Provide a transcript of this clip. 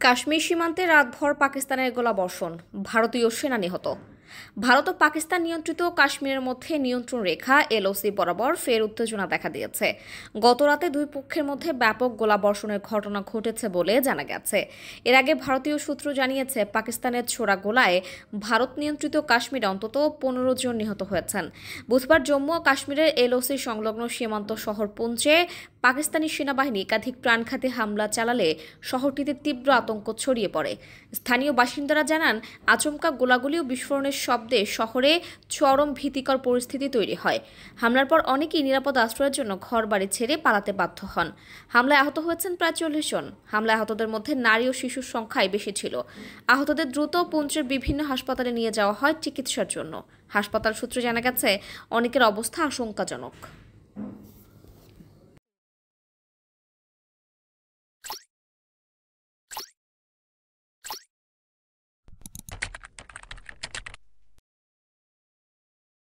কাশ্মীর সীমান্তে রাতভর পাকিস্তানের গোলাবর্ষণ, ভারতীয় সেনা নিহত। ভারত ও পাকিস্তান নিয়ন্ত্রিত কাশ্মীরের মধ্যে নিয়ন্ত্রণ রেখা এলওসি বরাবর ফের উত্তেজনা দেখা দিয়েছে। গতরাতে দুই পক্ষের মধ্যে ব্যাপক গোলাবর্ষণের ঘটনা ঘটেছে বলে জানা গেছে। এর আগে ভারতীয় সূত্র জানিয়েছে, পাকিস্তানের ছোড়া গোলায় ভারত নিয়ন্ত্রিত কাশ্মীরে অন্তত 15 জন নিহত হয়েছেন। বুধবার জম্মু ও কাশ্মীরের এলওসি সংলগ্ন সীমান্ত শহর পুঞ্চে পাকিস্তানি সেনাবাহিনী একাধিক প্রাণঘাতী হামলা চালালে শহরটিতে তীব্র আতঙ্ক ছড়িয়ে পড়ে। স্থানীয় বাসিন্দারা জানান, আচমকা গোলাগুলি ও বিস্ফোরণের শব্দে শহরে চরম ভীতিকর পরিস্থিতি তৈরি হয়। হামলার পর অনেকেই নিরাপদ আশ্রয়ের জন্য ঘরবাড়ি ছেড়ে পালাতে বাধ্য হন। হামলায় আহত হয়েছেন প্রায় 40 জন। হামলায় আহতদের মধ্যে নারী ও শিশুর সংখ্যাই বেশি ছিল। আহতদের দ্রুত পুঞ্চের বিভিন্ন হাসপাতালে নিয়ে যাওয়া হয় চিকিৎসার জন্য। হাসপাতাল সূত্রে জানা গেছে, অনেকের অবস্থা আশঙ্কাজনক।